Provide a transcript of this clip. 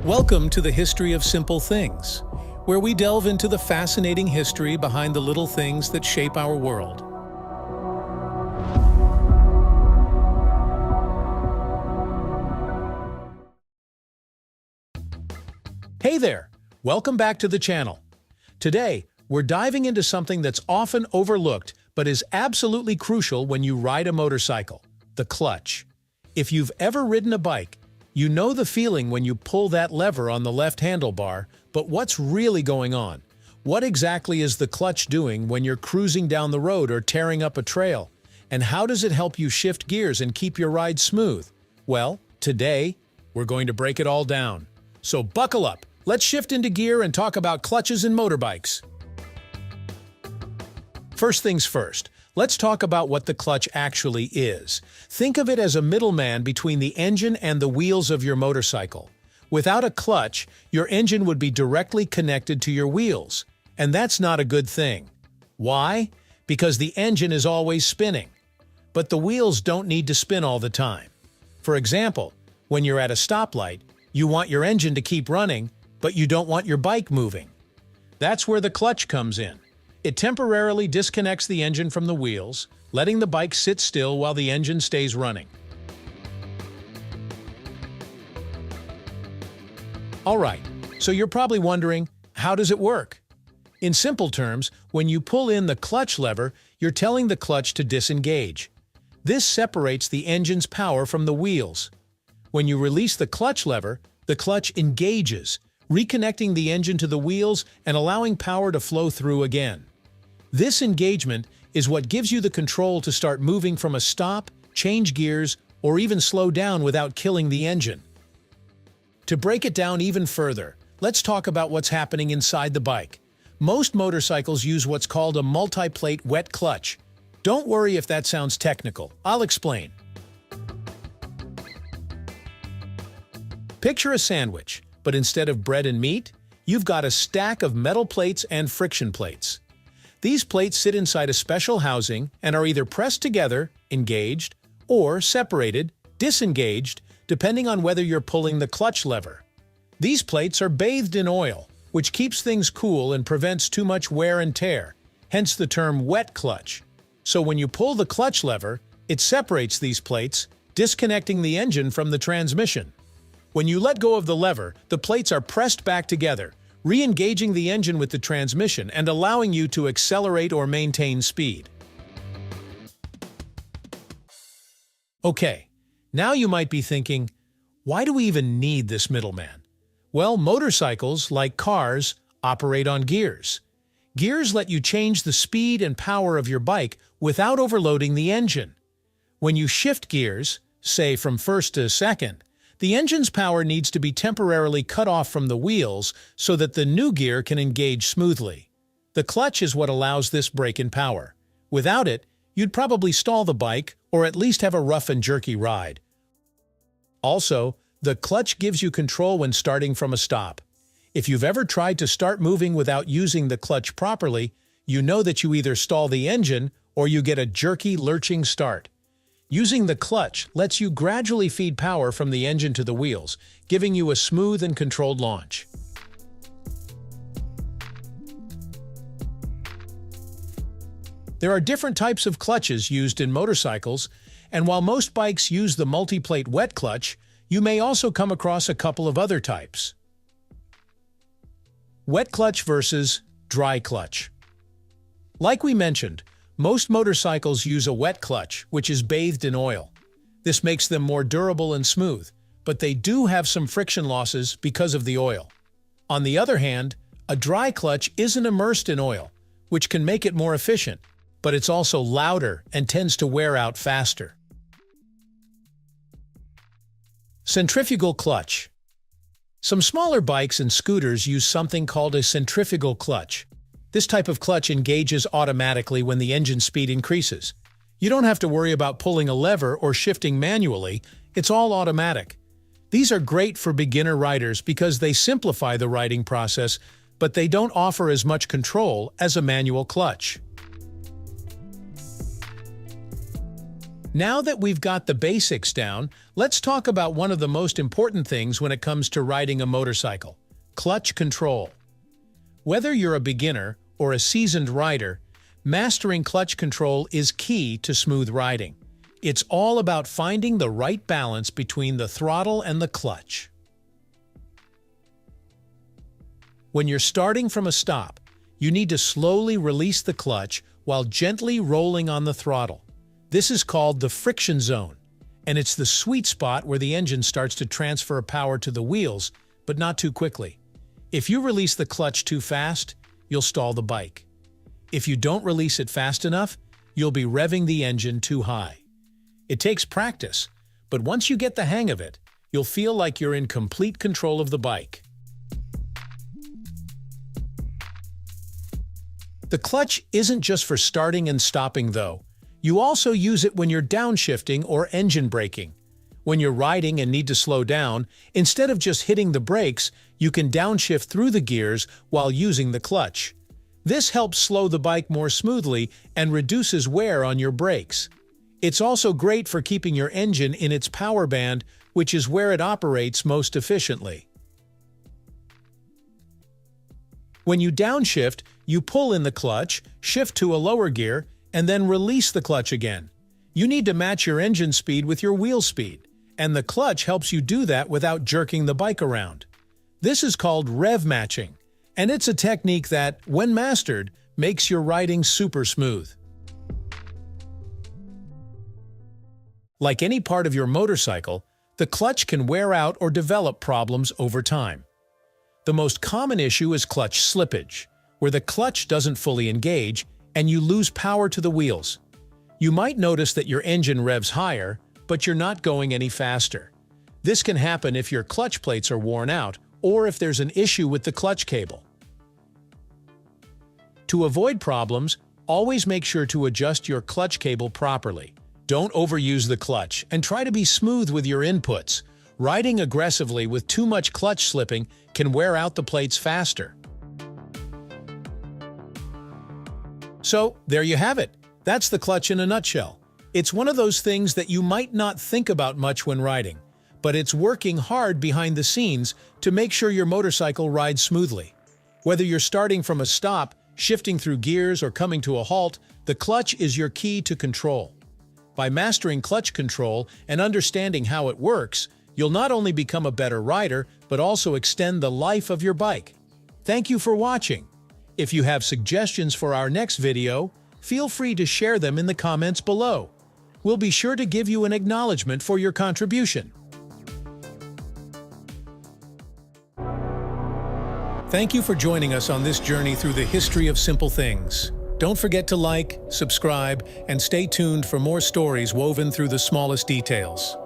Welcome to the History of Simple Things, where we delve into the fascinating history behind the little things that shape our world. Hey there! Welcome back to the channel. Today, we're diving into something that's often overlooked but is absolutely crucial when you ride a motorcycle: the clutch. If you've ever ridden a bike, you know the feeling when you pull that lever on the left handlebar, but what's really going on? What exactly is the clutch doing when you're cruising down the road or tearing up a trail? And how does it help you shift gears and keep your ride smooth? Well, today, we're going to break it all down. So buckle up, let's shift into gear and talk about clutches and motorbikes. First things first, let's talk about what the clutch actually is. Think of it as a middleman between the engine and the wheels of your motorcycle. Without a clutch, your engine would be directly connected to your wheels, and that's not a good thing. Why? Because the engine is always spinning. But the wheels don't need to spin all the time. For example, when you're at a stoplight, you want your engine to keep running, but you don't want your bike moving. That's where the clutch comes in. It temporarily disconnects the engine from the wheels, letting the bike sit still while the engine stays running. Alright, so you're probably wondering, how does it work? In simple terms, when you pull in the clutch lever, you're telling the clutch to disengage. This separates the engine's power from the wheels. When you release the clutch lever, the clutch engages, reconnecting the engine to the wheels and allowing power to flow through again. This engagement is what gives you the control to start moving from a stop, change gears, or even slow down without killing the engine. To break it down even further, let's talk about what's happening inside the bike. Most motorcycles use what's called a multi-plate wet clutch. Don't worry if that sounds technical, I'll explain. Picture a sandwich, but instead of bread and meat, you've got a stack of metal plates and friction plates. These plates sit inside a special housing and are either pressed together, engaged, or separated, disengaged, depending on whether you're pulling the clutch lever. These plates are bathed in oil, which keeps things cool and prevents too much wear and tear, hence the term wet clutch. So when you pull the clutch lever, it separates these plates, disconnecting the engine from the transmission. When you let go of the lever, the plates are pressed back together, re-engaging the engine with the transmission and allowing you to accelerate or maintain speed. Okay, now you might be thinking, why do we even need this middleman? Well, motorcycles, like cars, operate on gears. Gears let you change the speed and power of your bike without overloading the engine. When you shift gears, say from first to second, the engine's power needs to be temporarily cut off from the wheels so that the new gear can engage smoothly. The clutch is what allows this break in power. Without it, you'd probably stall the bike or at least have a rough and jerky ride. Also, the clutch gives you control when starting from a stop. If you've ever tried to start moving without using the clutch properly, you know that you either stall the engine or you get a jerky, lurching start. Using the clutch lets you gradually feed power from the engine to the wheels, giving you a smooth and controlled launch. There are different types of clutches used in motorcycles, and while most bikes use the multi-plate wet clutch, you may also come across a couple of other types. Wet clutch versus dry clutch. Like we mentioned, most motorcycles use a wet clutch, which is bathed in oil. This makes them more durable and smooth, but they do have some friction losses because of the oil. On the other hand, a dry clutch isn't immersed in oil, which can make it more efficient, but it's also louder and tends to wear out faster. Centrifugal clutch. Some smaller bikes and scooters use something called a centrifugal clutch. This type of clutch engages automatically when the engine speed increases. You don't have to worry about pulling a lever or shifting manually, it's all automatic. These are great for beginner riders because they simplify the riding process, but they don't offer as much control as a manual clutch. Now that we've got the basics down, let's talk about one of the most important things when it comes to riding a motorcycle: clutch control. Whether you're a beginner or a seasoned rider, mastering clutch control is key to smooth riding. It's all about finding the right balance between the throttle and the clutch. When you're starting from a stop, you need to slowly release the clutch while gently rolling on the throttle. This is called the friction zone, and it's the sweet spot where the engine starts to transfer power to the wheels, but not too quickly. If you release the clutch too fast, you'll stall the bike. If you don't release it fast enough, you'll be revving the engine too high. It takes practice, but once you get the hang of it, you'll feel like you're in complete control of the bike. The clutch isn't just for starting and stopping, though. You also use it when you're downshifting or engine braking. When you're riding and need to slow down, instead of just hitting the brakes, you can downshift through the gears while using the clutch. This helps slow the bike more smoothly and reduces wear on your brakes. It's also great for keeping your engine in its power band, which is where it operates most efficiently. When you downshift, you pull in the clutch, shift to a lower gear, and then release the clutch again. You need to match your engine speed with your wheel speed, and the clutch helps you do that without jerking the bike around. This is called rev matching, and it's a technique that, when mastered, makes your riding super smooth. Like any part of your motorcycle, the clutch can wear out or develop problems over time. The most common issue is clutch slippage, where the clutch doesn't fully engage and you lose power to the wheels. You might notice that your engine revs higher, but you're not going any faster. This can happen if your clutch plates are worn out or if there's an issue with the clutch cable. To avoid problems, always make sure to adjust your clutch cable properly. Don't overuse the clutch and try to be smooth with your inputs. Riding aggressively with too much clutch slipping can wear out the plates faster. So, there you have it. That's the clutch in a nutshell. It's one of those things that you might not think about much when riding, but it's working hard behind the scenes to make sure your motorcycle rides smoothly. Whether you're starting from a stop, shifting through gears, or coming to a halt, the clutch is your key to control. By mastering clutch control and understanding how it works, you'll not only become a better rider, but also extend the life of your bike. Thank you for watching. If you have suggestions for our next video, feel free to share them in the comments below. We'll be sure to give you an acknowledgement for your contribution. Thank you for joining us on this journey through the history of simple things. Don't forget to like, subscribe, and stay tuned for more stories woven through the smallest details.